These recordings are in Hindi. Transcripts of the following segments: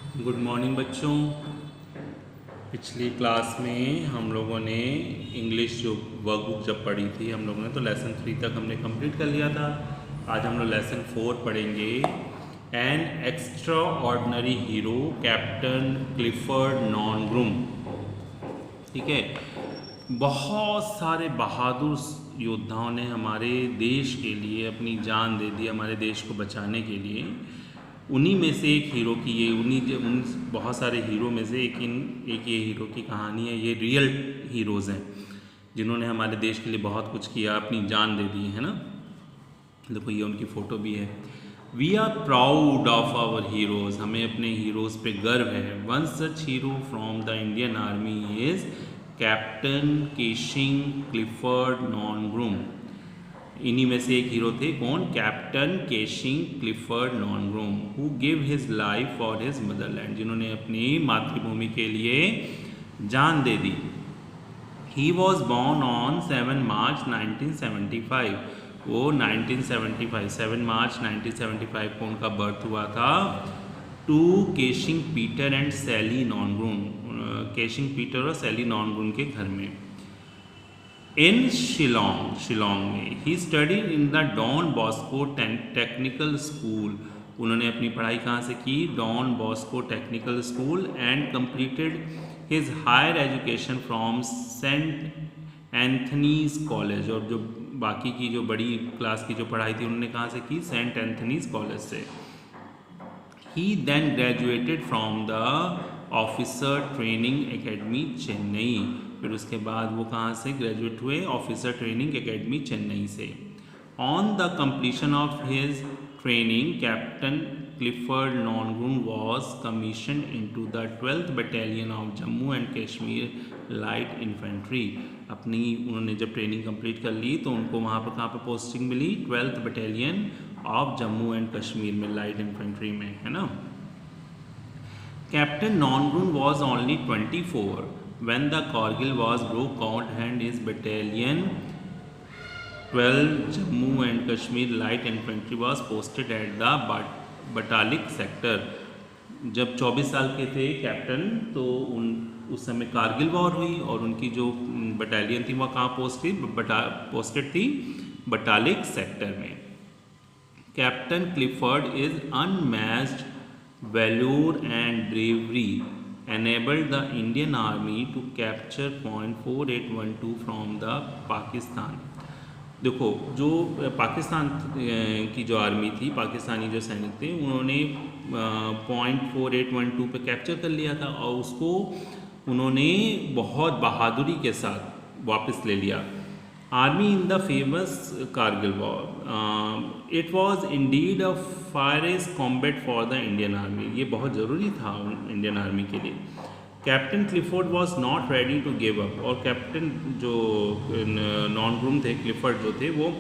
गुड मॉर्निंग बच्चों। पिछली क्लास में हम लोगों ने इंग्लिश जो वर्कबुक जब पढ़ी थी हम लोगों ने, तो लेसन 3 तक हमने कंप्लीट कर लिया था। आज हम लोग लेसन 4 पढ़ेंगे। An extraordinary hero captain Clifford Nongrum. ठीक है, बहुत सारे बहादुर योद्धाओं ने हमारे देश के लिए अपनी जान दे दी, हमारे देश को बचाने के लिए। उन्हीं में से एक हीरो की ये उन बहुत सारे हीरो में से एक ये हीरो की कहानी है। ये रियल हीरोज़ हैं जिन्होंने हमारे देश के लिए बहुत कुछ किया, अपनी जान दे दी है ना। देखो ये उनकी फ़ोटो भी है। We are proud of our heroes, हमें अपने हीरोज़ पे गर्व है। One such hero from the Indian army is captain Keishing Clifford Nongrum. इन्हीं में से एक हीरो थे, कौन? Captain Keishing Clifford Nongrum, who give his life for his motherland, जिन्होंने अपनी मातृभूमि के लिए जान दे दी। He was born on 7 March 1975। वो 1975 7 मार्च 1975 को उनका बर्थ हुआ था। टू केशिंग पीटर एंड सैली नॉनग्रुम, केशिंग पीटर और सैली नॉनग्रुम के घर में इन शिलोंग में। He studied in the Don Bosco technical school, उन्होंने अपनी पढ़ाई कहाँ से की? Don Bosco technical school. And completed his higher education from Saint Anthony's college, और जो बाकी की जो बड़ी क्लास की जो पढ़ाई थी उन्होंने कहाँ से की? सेंट एंथनीज कॉलेज से। He then graduated from the officer training academy Chennai, फिर उसके बाद वो कहाँ से ग्रेजुएट हुए? ऑफिसर ट्रेनिंग एकेडमी चेन्नई से। On the completion of his training captain Clifford Nongrum was commission into the 12th battalion of Jammu and Kashmir light infantry. अपनी उन्होंने जब ट्रेनिंग कंप्लीट कर ली तो उनको वहाँ पर कहाँ पर पोस्टिंग मिली? 12th battalion of Jammu and Kashmir में, लाइट इन्फेंट्री में, है ना। Captain Nongrum was only 24 when the Kargil was broke out and his battalion 12 Jammu and Kashmir Light Infantry was posted at the Batalik sector। जब 24 साल के थे कैप्टन तो उस समय कारगिल वॉर हुई और उनकी जो बटालियन थी वह कहाँ पोस्टेड थी? बटालिक सेक्टर में। Captain Clifford is unmatched valor and bravery enabled the Indian Army to capture point 4812 from the Pakistan। देखो जो पाकिस्तान की जो आर्मी थी, पाकिस्तानी जो सैनिक थे, उन्होंने पॉइंट 4812 पे कैप्चर कर लिया था और उसको उन्होंने बहुत बहादुरी के साथ वापस ले लिया। Army in the famous Kargil war, it was indeed a fiercest combat for the Indian army, ये बहुत ज़रूरी था इंडियन आर्मी के लिए। Captain Clifford was not ready to give up, और कैप्टन जो नॉनग्रुम थे, क्लिफर्ड जो थे, वो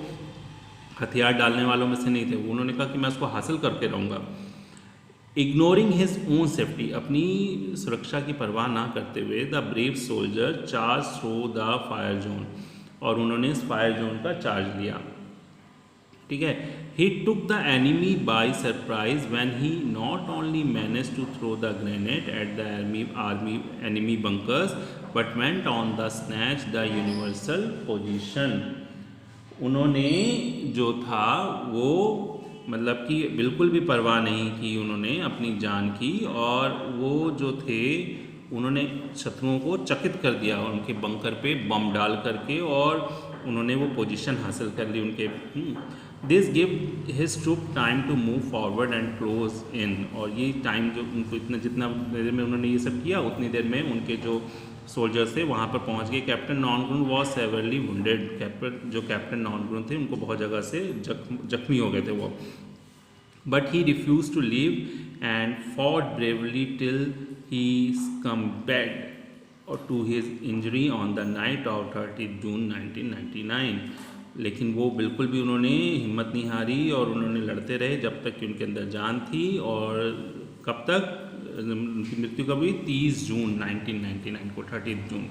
हथियार डालने वालों में से नहीं थे। उन्होंने कहा कि मैं उसको हासिल करके रहूँगा। इग्नोरिंग हिज ओन सेफ्टी, अपनी सुरक्षा की परवाह ना करते हुए, the brave soldier charge through the fire zone, और उन्होंने इस फायर जोन का चार्ज लिया। ठीक है, he took the enemy by surprise when he not only manage to throw the grenade at the enemy bunkers but went on the snatch the universal position. उन्होंने जो था वो मतलब कि बिल्कुल भी परवाह नहीं की उन्होंने अपनी जान की, और वो जो थे उन्होंने शत्रुओं को चकित कर दिया उनके बंकर पे बम डाल करके, और उन्होंने वो पोजीशन हासिल कर ली उनके। This give his troop time to move forward and close in, और ये टाइम जो उनको जितना देर में उन्होंने ये सब किया उतनी देर में उनके जो सोल्जर्स थे वहाँ पर पहुँच गए। Captain Nongrum was severely wounded, captain Nongrum थे उनको बहुत जगह से जख्मी हो गए थे वो। But he refuse to leave and fought bravely till he succumbed to his injury on the night of 30 जून 1999। लेकिन वो बिल्कुल भी उन्होंने हिम्मत नहीं हारी और उन्होंने लड़ते रहे जब तक कि उनके अंदर जान थी। और कब तक उनकी मृत्यु कब हुई? 30 जून 1999 को, 30 जून।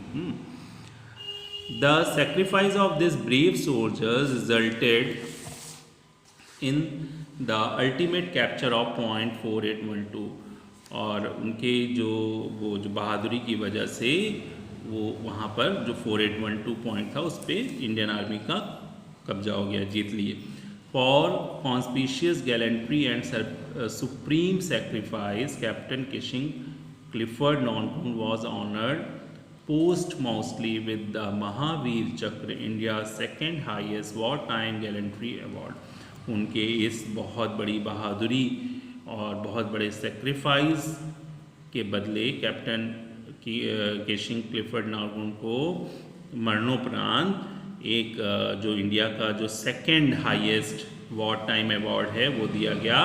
The sacrifice of this brave soldiers resulted in the ultimate capture of point 4812। और उनके जो बहादुरी की वजह से वो वहाँ पर जो 4812 पॉइंट था उस पर इंडियन आर्मी का कब्जा हो गया, जीत लिए। For conspicuous gallantry and supreme sacrifice captain Keishing Clifford Nongrum was honoured posthumously with the Mahavir Chakra, India's second highest wartime gallantry award. उनके इस बहुत बड़ी बहादुरी और बहुत बड़े सेक्रीफाइस के बदले कैप्टन किशिंग क्लिफर्ड नॉनकुन को मरणोपरांत एक जो इंडिया का जो second highest war time award है वो दिया गया,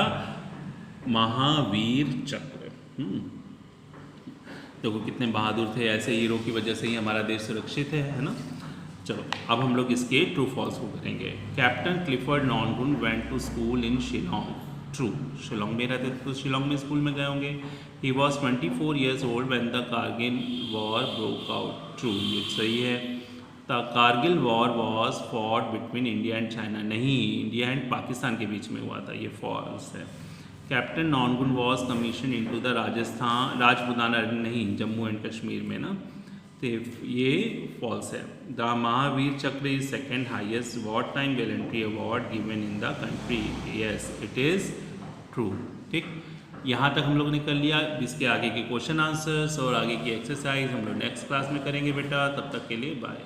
महावीर चक्र। देखो कितने बहादुर थे, ऐसे हीरो की वजह से ही हमारा देश सुरक्षित है ना। चलो अब हम लोग इसके ट्रू फॉल्स को करेंगे। Captain Clifford Nongrum went to school in Shillong. True, Shillong में रहते थे तो शिलोंग में स्कूल में गए होंगे। He was 24 years old when the Kargil war broke out. True, ये सही है। The Kargil war was fought between India and China. नहीं, इंडिया एंड पाकिस्तान के बीच में हुआ था, ये फॉल्स है। Captain Nongrum was commission into the Rajputana, नहीं जम्मू एंड कश्मीर में ना, तो ये फॉल्स है। द महावीर चक्र is second highest war time gallantry award given in the country. Yes, it is true. ठीक, यहाँ तक हम लोग ने कर लिया। इसके आगे के क्वेश्चन आंसर्स और आगे की एक्सरसाइज हम लोग नेक्स्ट क्लास में करेंगे बेटा। तब तक के लिए बाय।